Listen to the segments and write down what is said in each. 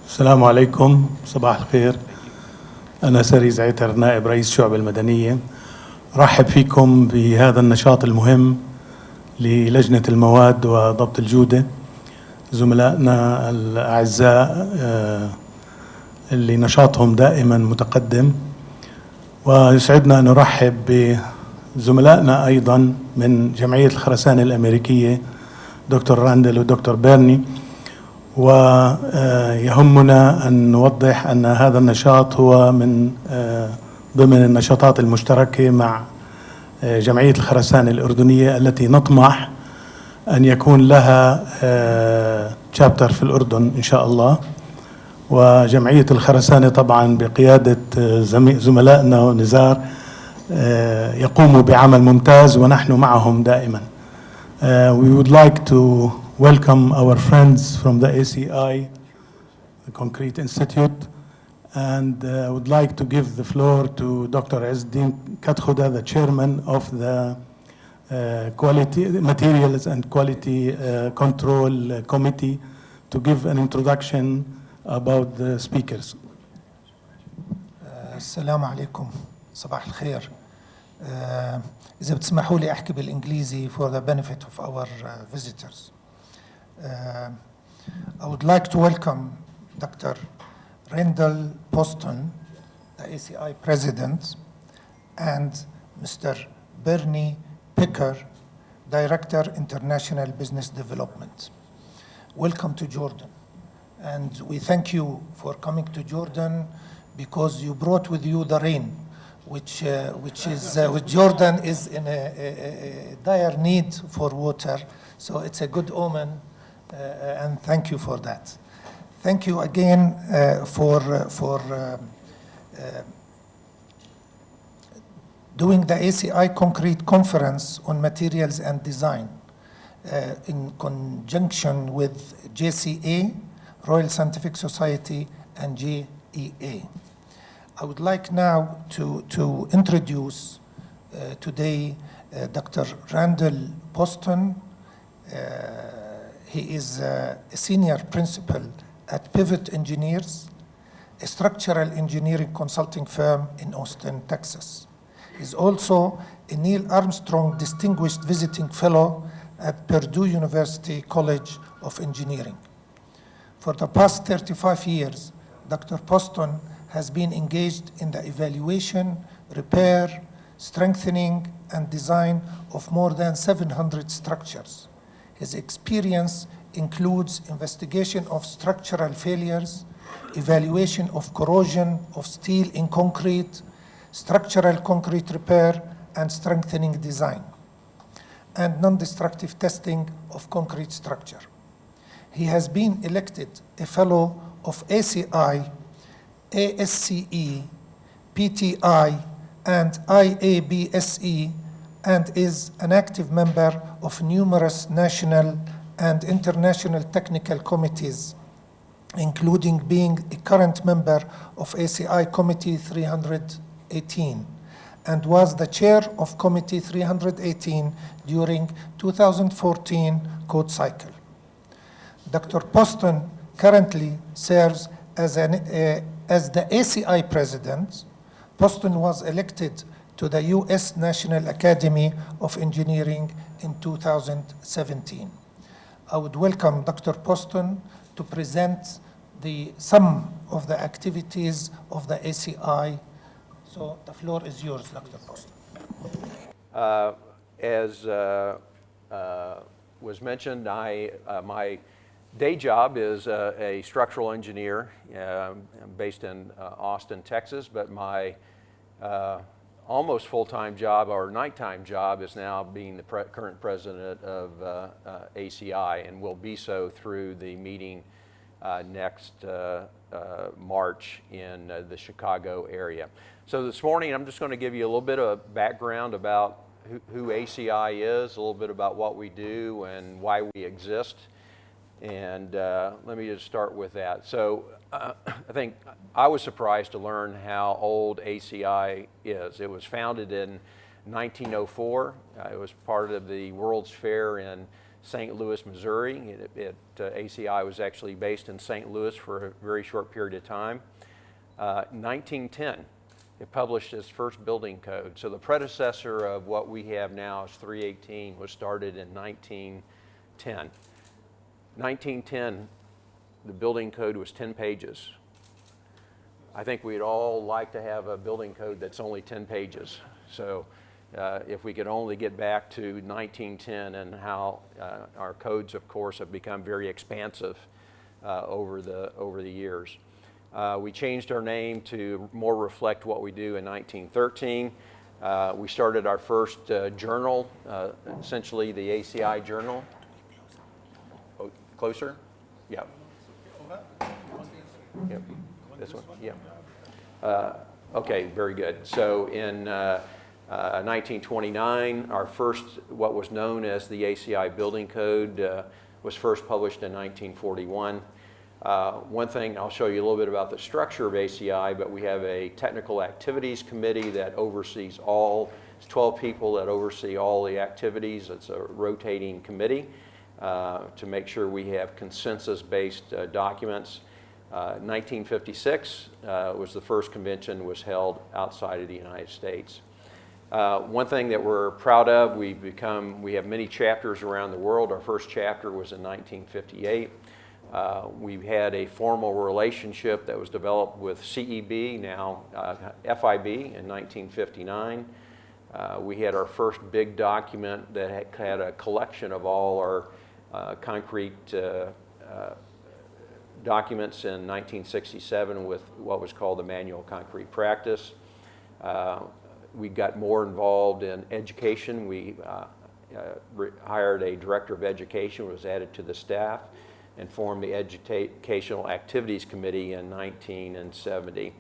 السلام عليكم، صباح الخير. أنا سري زعتر، نائب رئيس شعب المدنية. رحب فيكم بهذا النشاط المهم للجنة المواد وضبط الجودة. زملائنا الأعزاء اللي نشاطهم دائما متقدم، ويسعدنا أن نرحب بزملائنا أيضا من جمعية الخرسانة الأمريكية، دكتور راندل ودكتور بيرني. ويهمنا أن نوضح أن هذا النشاط هو من ضمن النشاطات المشتركة مع جمعية الخرسانة الأردنية التي نطمح أن يكون لها شابتر في الأردن إن شاء الله. وجمعية الخرسانة طبعا بقيادة زملائنا ونزار يقوموا بعمل ممتاز ونحن معهم دائما. We would like to welcome our friends from the ACI, the Concrete Institute, and I would like to give the floor to Dr. Ezzeddin Katkhuda, the chairman of the Quality Materials and Quality Control Committee, to give an introduction about the speakers. السلام عليكم، صباح الخير. إذا بتسمحوا لي أحكي بالإنجليزي for the benefit of our visitors. I would like to welcome Dr. Randall Poston, the ACI President, and Mr. Bernie Picker, Director, International Business Development. Welcome to Jordan. And we thank you for coming to Jordan because you brought with you the rain, which Jordan is in a dire need for water. So it's a good omen. And thank you for that. Thank you again for doing the ACI Concrete Conference on Materials and Design in conjunction with JCA, Royal Scientific Society, and JEA. I would like now to introduce today Dr. Randall Poston. He is a senior principal at Pivot Engineers, a structural engineering consulting firm in Austin, Texas. He's also a Neil Armstrong Distinguished Visiting Fellow at Purdue University College of Engineering. For the past 35 years, Dr. Poston has been engaged in the evaluation, repair, strengthening, and design of more than 700 structures. His experience includes investigation of structural failures, evaluation of corrosion of steel in concrete, structural concrete repair and strengthening design, and non-destructive testing of concrete structure. He has been elected a fellow of ACI, ASCE, PTI, and IABSE, and is an active member of numerous national and international technical committees, including being a current member of ACI Committee 318, and was the chair of Committee 318 during 2014 code cycle. Dr. Poston currently serves as the ACI president. Poston was elected to the U.S. National Academy of Engineering in 2017. I would welcome Dr. Poston to present some of the activities of the ACI. So the floor is yours, Dr. Poston. As was mentioned, my day job is a structural engineer. I'm based in Austin, Texas, but my almost full-time job or nighttime job is now being the current president of ACI, and will be so through the meeting next March in the Chicago area. So this morning I'm just going to give you a little bit of background about who ACI is, a little bit about what we do and why we exist. And let me just start with that. So I think I was surprised to learn how old ACI is. It was founded in 1904. It was part of the World's Fair in St. Louis, Missouri. ACI was actually based in St. Louis for a very short period of time. 1910, it published its first building code. So the predecessor of what we have now is 318, was started in 1910. 1910, the building code was 10 pages. I think we'd all like to have a building code that's only 10 pages. So if we could only get back to 1910 and how our codes, of course, have become very expansive over the years. We changed our name to more reflect what we do in 1913. We started our first journal, essentially the Aci Journal. Oh, closer? Yeah. Yep. This one? Yeah. Okay, very good. So in 1929, our first, what was known as the ACI Building Code was first published in 1941. One thing, I'll show you a little bit about the structure of ACI, but we have a technical activities committee that oversees it's 12 people that oversee all the activities. It's a rotating committee to make sure we have consensus-based documents. 1956 was the first convention was held outside of the United States. One thing that we're proud of, we have many chapters around the world. Our first chapter was in 1958. We had a formal relationship that was developed with CEB, now FIB, in 1959. We had our first big document that had a collection of all our concrete documents in 1967 with what was called the Manual Concrete Practice. We got more involved in education. We hired a director of education, was added to the staff, and formed the Educational Activities Committee in 1970.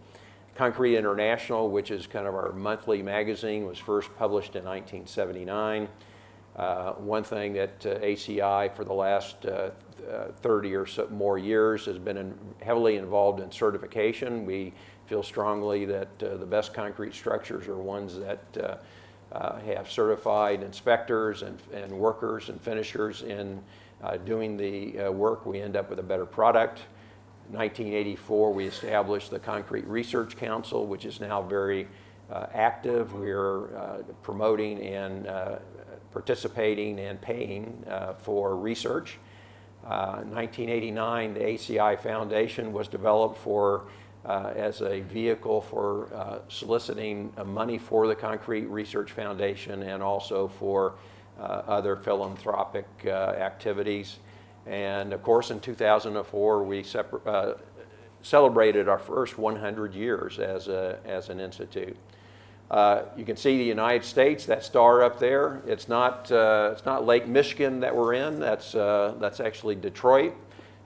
Concrete International, which is kind of our monthly magazine, was first published in 1979. One thing that ACI for the last 30 or so more years has been heavily involved in certification. We feel strongly that the best concrete structures are ones that have certified inspectors and workers and finishers in doing the work. We end up with a better product. 1984, we established the Concrete Research Council, which is now very active. We're promoting and participating and paying for research. 1989, the ACI Foundation was developed as a vehicle for soliciting money for the Concrete Research Foundation and also for other philanthropic activities. And of course, in 2004, we celebrated our first 100 years as an institute. You can see the United States, that star up there. It's not Lake Michigan that we're in. That's actually Detroit.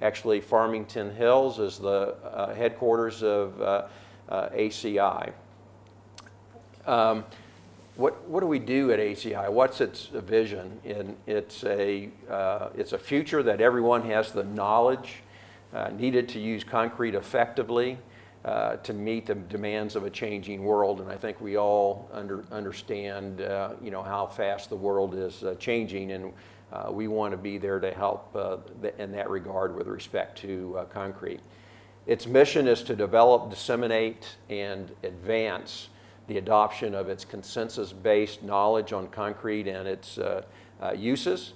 Actually, Farmington Hills is the headquarters of ACI. What do we do at ACI? What's its vision? It's a future that everyone has the knowledge needed to use concrete effectively to meet the demands of a changing world. And I think we all understand how fast the world is changing, and we want to be there to help in that regard with respect to concrete. Its mission is to develop, disseminate, and advance the adoption of its consensus-based knowledge on concrete and its uses.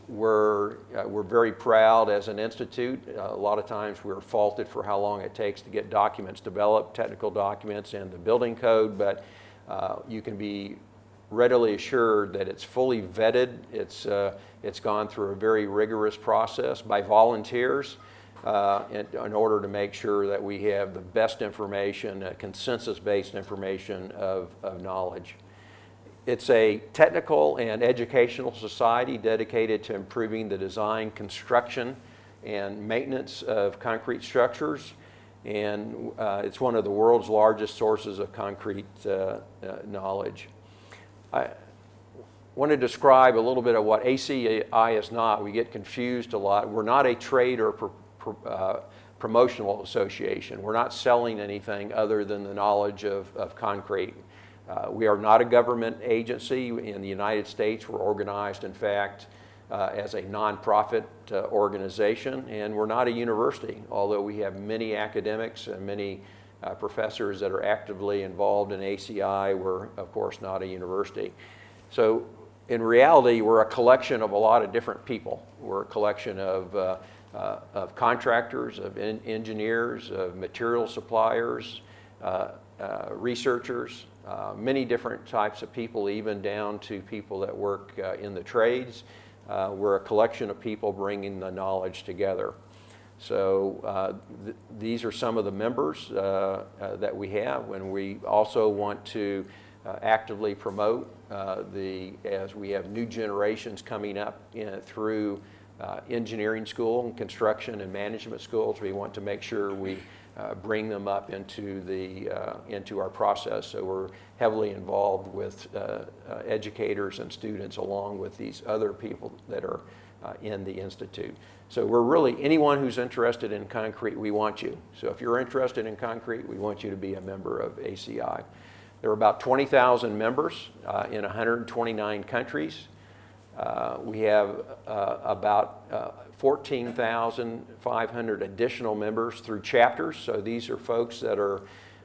We're very proud as an institute. A lot of times we're faulted for how long it takes to get documents developed, technical documents and the building code, but you can be readily assured that it's fully vetted. It's gone through a very rigorous process by volunteers in order to make sure that we have the best information, consensus-based information of knowledge. It's a technical and educational society dedicated to improving the design, construction, and maintenance of concrete structures. And it's one of the world's largest sources of concrete knowledge. I want to describe a little bit of what Aci is not. We get confused a lot. We're not a trade or promotional association. We're not selling anything other than the knowledge of concrete. We are not a government agency. In the United States, we're organized, in fact, as a nonprofit organization, and we're not a university, although we have many academics and many professors that are actively involved in ACI. We're, of course, not a university. So in reality, we're a collection of a lot of different people. We're a collection of contractors, of engineers, of material suppliers, researchers, many different types of people, even down to people that work in the trades. We're a collection of people bringing the knowledge together. So these are some of the members that we have, and we also want to actively promote as we have new generations coming up through engineering school and construction and management schools. We want to make sure we bring them up into our process. So we're heavily involved with educators and students along with these other people that are in the Institute. So we're really, anyone who's interested in concrete, we want you. So if you're interested in concrete, we want you to be a member of ACI. There are about 20,000 members in 129 countries. We have about 14,500 additional members through chapters. So these are folks that are,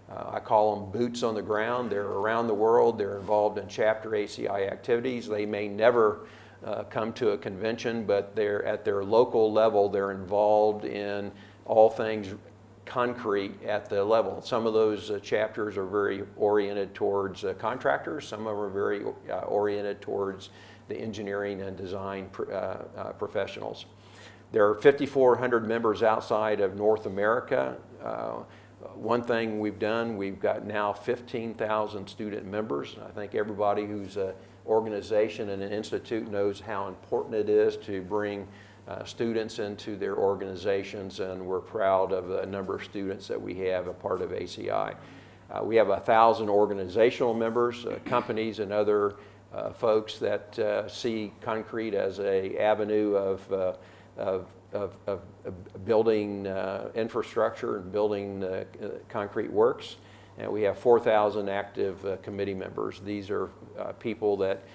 I call them boots on the ground. They're around the world. They're involved in chapter ACI activities. They may never come to a convention, but they're at their local level. They're involved in all things concrete at the level. Some of those chapters are very oriented towards contractors. Some of them are very oriented towards the engineering and design professionals. There are 5,400 members outside of North America. One thing we've done, we've got now 15,000 student members. I think everybody who's an organization and an institute knows how important it is to bring students into their organizations, and we're proud of the number of students that we have a part of ACI. We have 1,000 organizational members, companies and other folks that see concrete as an avenue of building infrastructure and building concrete works. And we have 4,000 active committee members. These are people that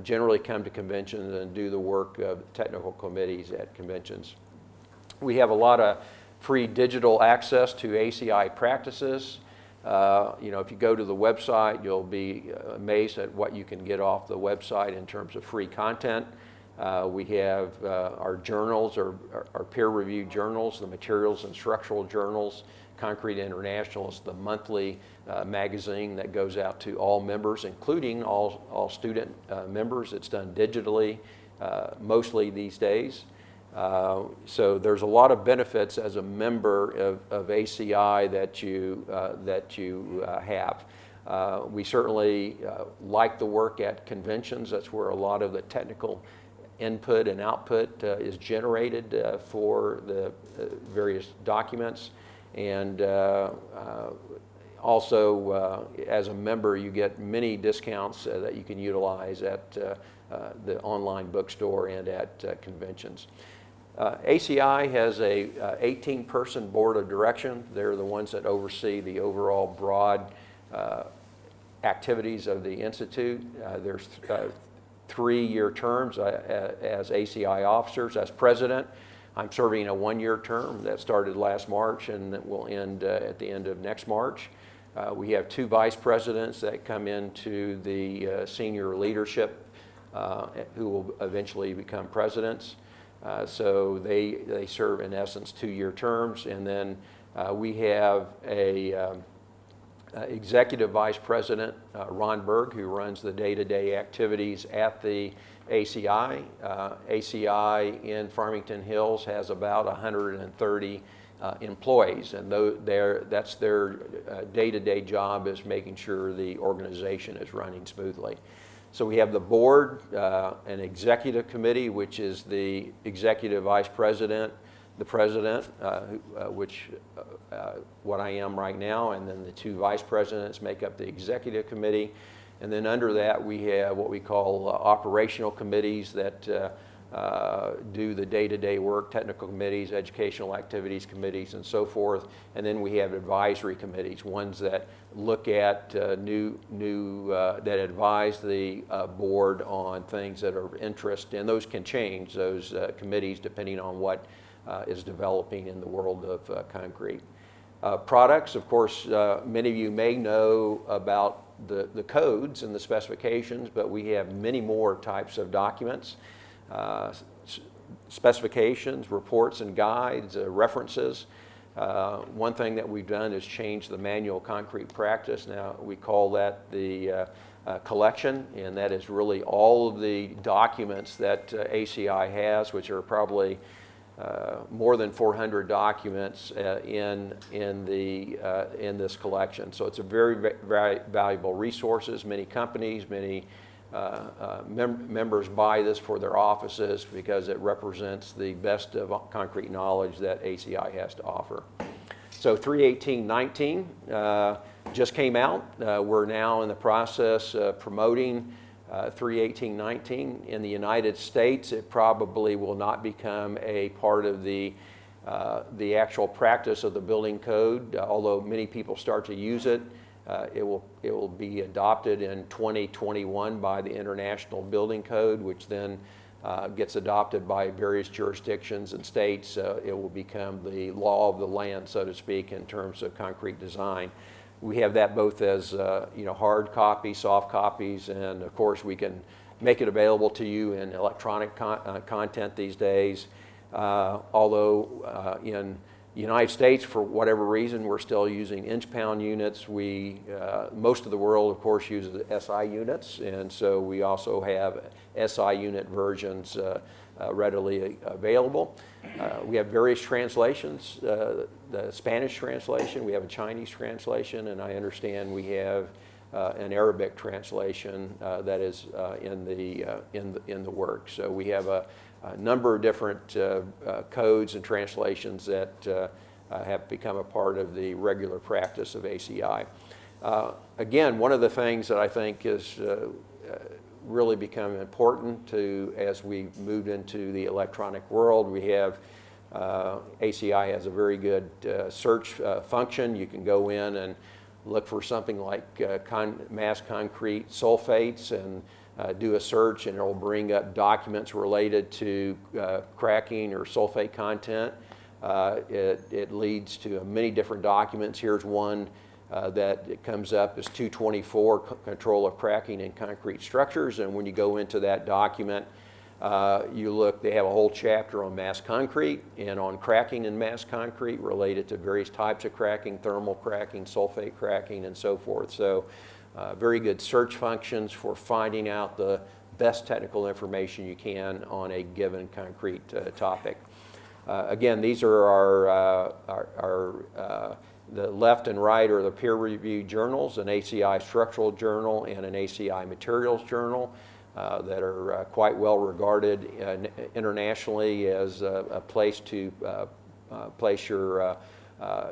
generally come to conventions and do the work of technical committees at conventions. We have a lot of free digital access to ACI practices. You know, if you go to the website, you'll be amazed at what you can get off the website in terms of free content. We have our journals, our peer-reviewed journals, the materials and structural journals. Concrete International is the monthly magazine that goes out to all members, including all student members. It's done digitally mostly these days. So there's a lot of benefits as a member of ACI that you have. We certainly like the work at conventions. That's where a lot of the technical input and output is generated for the various documents. And also, as a member, you get many discounts that you can utilize at the online bookstore and at conventions. ACI has a 18-person board of direction. They're the ones that oversee the overall broad activities of the Institute. There's 3-year terms as ACI officers. As president, I'm serving a 1-year term that started last March and that will end at the end of next March. We have 2 vice presidents that come into the senior leadership who will eventually become presidents. So they serve in essence 2-year terms. And then we have a executive vice president, Ron Berg, who runs the day-to-day activities at the ACI. ACI in Farmington Hills has about 130 employees, and that's their day-to-day job, is making sure the organization is running smoothly. So we have the board, an executive committee, which is the executive vice president, the president, what I am right now, and then the 2 vice presidents make up the executive committee. And then under that, we have what we call operational committees that do the day-to-day work, technical committees, educational activities committees, and so forth. And then we have advisory committees, ones that look at that advise the board on things that are of interest, and those can change, those committees, depending on what is developing in the world of concrete. Products, of course, many of you may know about the codes and the specifications, but we have many more types of documents, specifications, reports and guides, references. One thing that we've done is change the manual concrete practice. Now we call that the collection, and that is really all of the documents that ACI has, which are probably more than 400 documents in this collection. So it's a very, very valuable resources. Many companies, many members buy this for their offices because it represents the best of concrete knowledge that ACI has to offer. So 31819 just came out. We're now in the process of promoting 31819. In the United States, it probably will not become a part of the actual practice of the building code, although many people start to use it. It will be adopted in 2021 by the International Building Code, which then gets adopted by various jurisdictions and states. It will become the law of the land, so to speak, in terms of concrete design. We have that both as hard copies, soft copies, and of course we can make it available to you in electronic content these days. Although in the United States, for whatever reason, we're still using inch-pound units. Most of the world, of course, uses SI units, and so we also have SI unit versions readily available. We have various translations, the Spanish translation, we have a Chinese translation, and I understand we have an Arabic translation that is in the works. So we have a number of different codes and translations that have become a part of the regular practice of ACI. Again, one of the things that I think is really become important as we moved into the electronic world, we have ACI has a very good search function. You can go in and look for something like mass concrete sulfates and do a search, and it will bring up documents related to cracking or sulfate content. It leads to many different documents. Here's one that it comes up as 224, control of cracking in concrete structures, and when you go into that document, they have a whole chapter on mass concrete and on cracking in mass concrete related to various types of cracking, thermal cracking, sulfate cracking, and so forth. So very good search functions for finding out the best technical information you can on a given concrete topic. Again, these are the left and right are the peer-reviewed journals, an ACI structural journal and an ACI materials journal that are quite well regarded internationally as a place to place your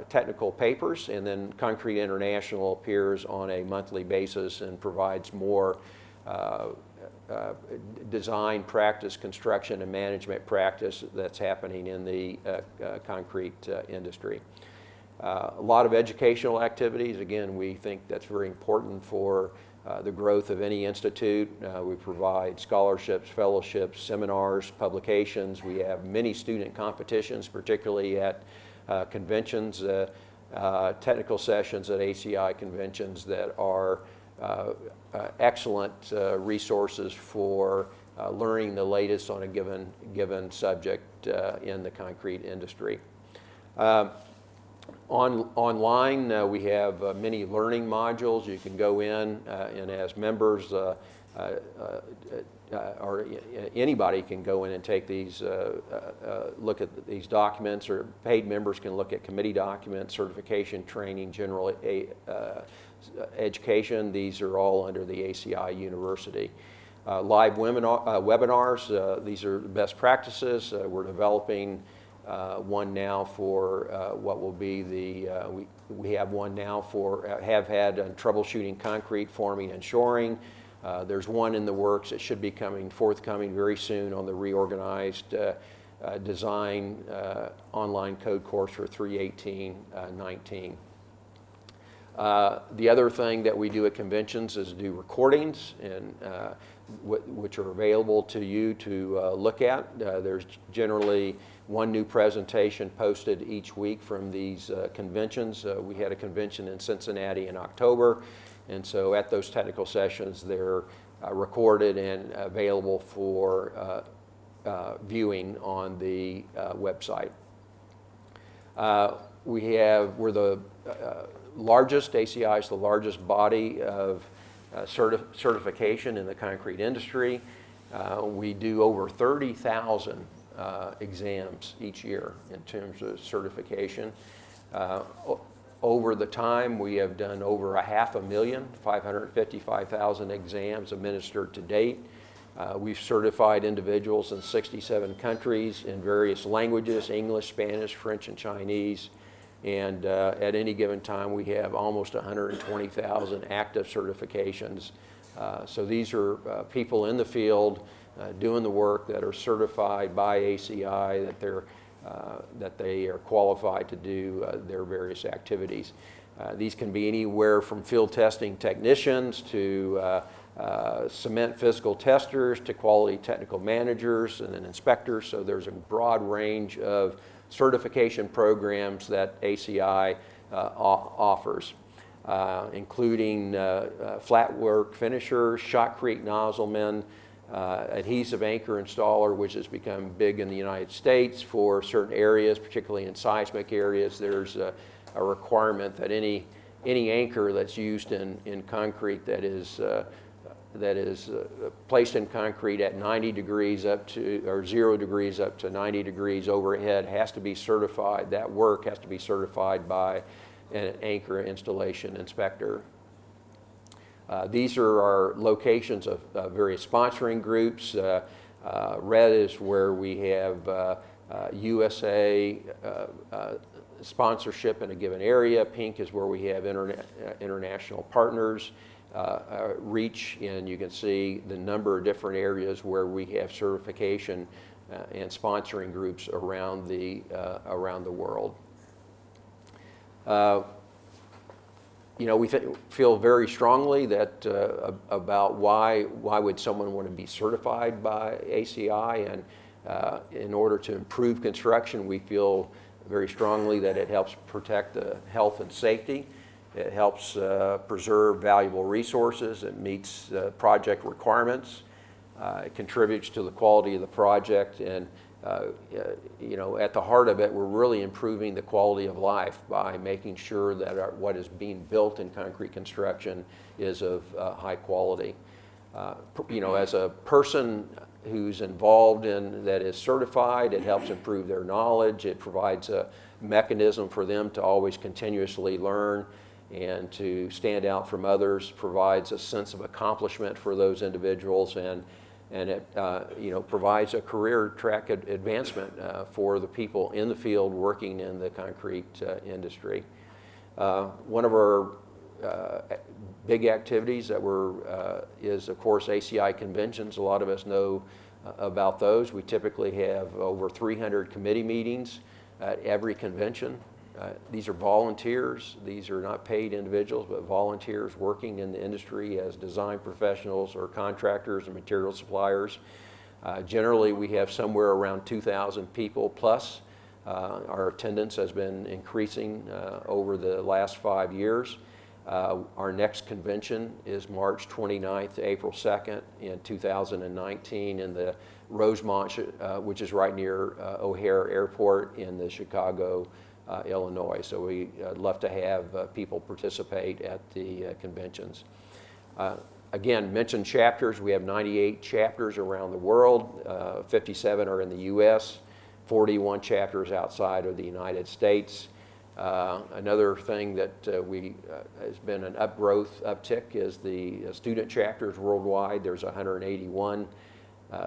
technical papers. And then Concrete International appears on a monthly basis and provides more design practice, construction, and management practice that's happening in the concrete industry. A lot of educational activities. Again, we think that's very important for the growth of any institute. We provide scholarships, fellowships, seminars, publications. We have many student competitions, particularly at conventions, technical sessions at ACI conventions that are excellent resources for learning the latest on a given subject in the concrete industry. Online, we have many learning modules. You can go in and as members, or anybody can go in and take these, look at these documents, or paid members can look at committee documents, certification, training, general education. These are all under the ACI University. Live webinars, these are the best practices. We're developing one now for what will be we have one now for have had troubleshooting concrete forming and shoring. There's one in the works that should be forthcoming very soon on the reorganized design online code course for 318-19. The other thing that we do at conventions is do recordings, and which are available to you to look at. There's generally one new presentation posted each week from these conventions. We had a convention in Cincinnati in October, and so at those technical sessions they're recorded and available for viewing on the website. We're the largest, ACI is the largest body of certification in the concrete industry. We do over 30,000 exams each year in terms of certification. Over the time, we have done over 500,000, 555,000 exams administered to date. We've certified individuals in 67 countries in various languages, English, Spanish, French, and Chinese. And at any given time, we have almost 120,000 active certifications. So these are people in the field doing the work that are certified by ACI, that they are qualified to do their various activities. These can be anywhere from field testing technicians to cement physical testers to quality technical managers and then inspectors. So there's a broad range of certification programs that ACI offers, including flat work finishers, shotcrete nozzlemen, adhesive anchor installer, which has become big in the United States for certain areas, particularly in seismic areas. There's a requirement that any anchor that's used in concrete that is placed in concrete at 90 degrees up to, or 0 degrees up to 90 degrees overhead has to be certified. That work has to be certified by an anchor installation inspector. These are our locations of various sponsoring groups. Red is where we have USA sponsorship in a given area. Pink is where we have international partners reach, and you can see the number of different areas where we have certification and sponsoring groups around the world. You know, we feel very strongly that about why would someone want to be certified by ACI, and in order to improve construction, we feel very strongly that it helps protect the health and safety. It helps preserve valuable resources. It meets project requirements. It contributes to the quality of the project, and you know, at the heart of it, we're really improving the quality of life by making sure that what is being built in concrete construction is of high quality. You know, as a person who's involved in that is certified, it helps improve their knowledge. It provides a mechanism for them to always continuously learn and to stand out from others, provides a sense of accomplishment for those individuals, and it you know, provides a career track advancement for the people in the field working in the concrete industry. One of our big activities that is of course ACI Conventions. A lot of us know about those. We typically have over 300 committee meetings at every convention. These are volunteers. These are not paid individuals, but volunteers working in the industry as design professionals or contractors and material suppliers. Generally, we have somewhere around 2,000 people plus. Our attendance has been increasing over the last 5 years. Our next convention is March 29th to April 2nd in 2019 in the Rosemont, which is right near O'Hare Airport in the Chicago, Illinois. So we'd love to have people participate at the conventions. Again, mentioned chapters. We have 98 chapters around the world. 57 are in the U.S., 41 chapters outside of the United States. Another thing that has been an uptick is the student chapters worldwide. There's 181,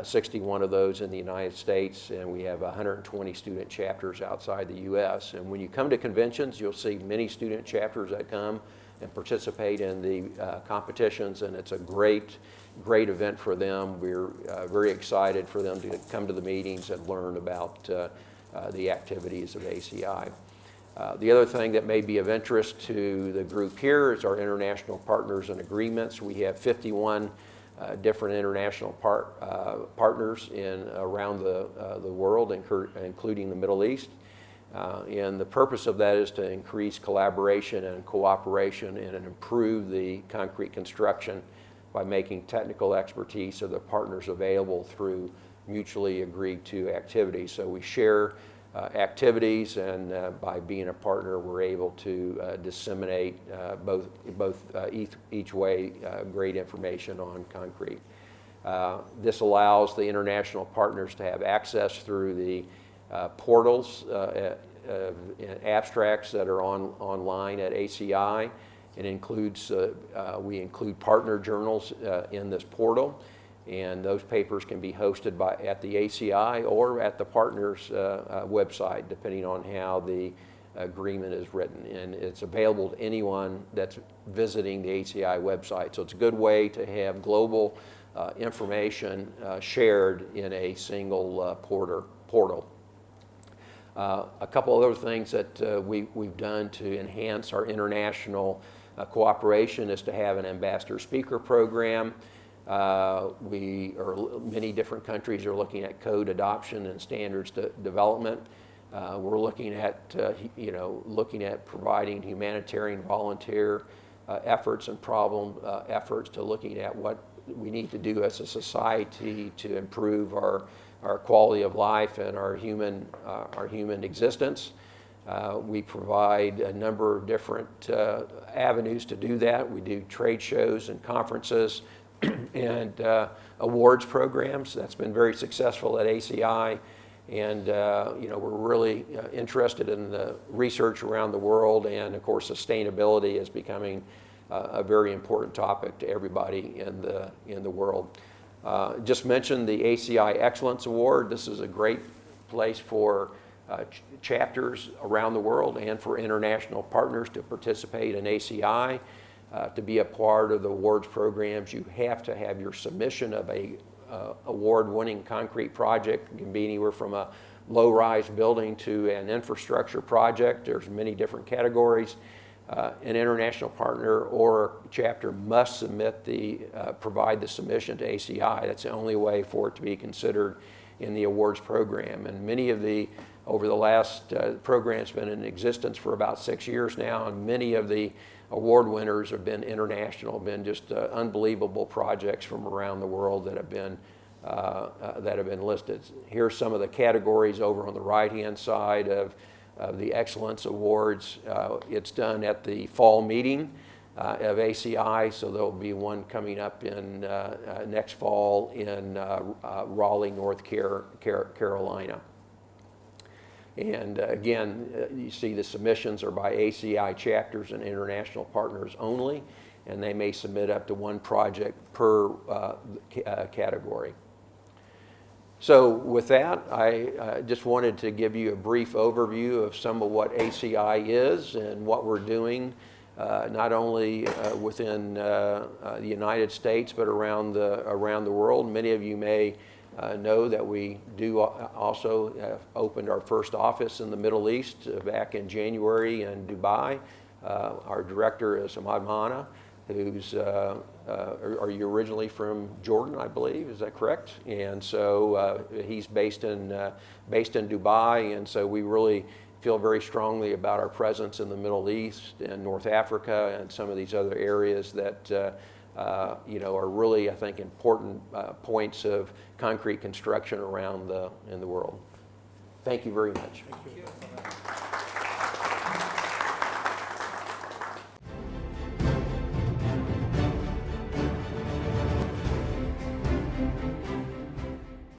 61 of those in the United States, and we have 120 student chapters outside the U.S. And when you come to conventions, you'll see many student chapters that come and participate in the competitions, and it's a great great event for them. We're very excited for them to come to the meetings and learn about the activities of ACI. The other thing that may be of interest to the group here is our international partners and agreements. We have 51 different international partners around the world, including the Middle East. And the purpose of that is to increase collaboration and cooperation and improve the concrete construction by making technical expertise of the partners available through mutually agreed to activities. So we share activities, and by being a partner, we're able to disseminate each way great information on concrete. This allows the international partners to have access through the portals, abstracts that are online at ACI. It includes, we include partner journals in this portal, and those papers can be hosted at the ACI or at the partner's website, depending on how the agreement is written. And it's available to anyone that's visiting the ACI website. So it's a good way to have global information shared in a single portal. A couple other things that we've done to enhance our international cooperation is to have an ambassador speaker program. Many different countries are looking at code adoption and standards development. We're looking at providing humanitarian volunteer efforts and problem efforts to looking at what we need to do as a society to improve our quality of life and our human existence. We provide a number of different avenues to do that. We do trade shows and conferences and awards programs. That's been very successful at ACI. And we're really interested in the research around the world, and of course sustainability is becoming a very important topic to everybody in the world. Just mentioned the Aci Excellence Award. This is a great place for chapters around the world and for international partners to participate in ACI. To be a part of the awards programs, you have to have your submission of a award-winning concrete project. It can be anywhere from a low-rise building to an infrastructure project. There's many different categories. An international partner or chapter must provide the submission to ACI. That's the only way for it to be considered in the awards program. And many of over the last program's been in existence for about 6 years now, and many of the award winners have been international, been just unbelievable projects from around the world that have been listed. Here's some of the categories over on the right-hand side of the Excellence Awards. It's done at the fall meeting of ACI, so there'll be one coming up in next fall in Raleigh, North Carolina. And again, you see the submissions are by ACI chapters and international partners only, and they may submit up to one project per category. So with that, I just wanted to give you a brief overview of some of what ACI is and what we're doing, not only within the United States, but around the world. Many of you may know that we do also have opened our first office in the Middle East back in January in Dubai. Our director is Ahmad Mahana, who's, are you originally from Jordan, I believe, is that correct? And so he's based in Dubai, and so we really feel very strongly about our presence in the Middle East and North Africa and some of these other areas that are really, I think, important points of concrete construction around in the world. Thank you very much. Thank you.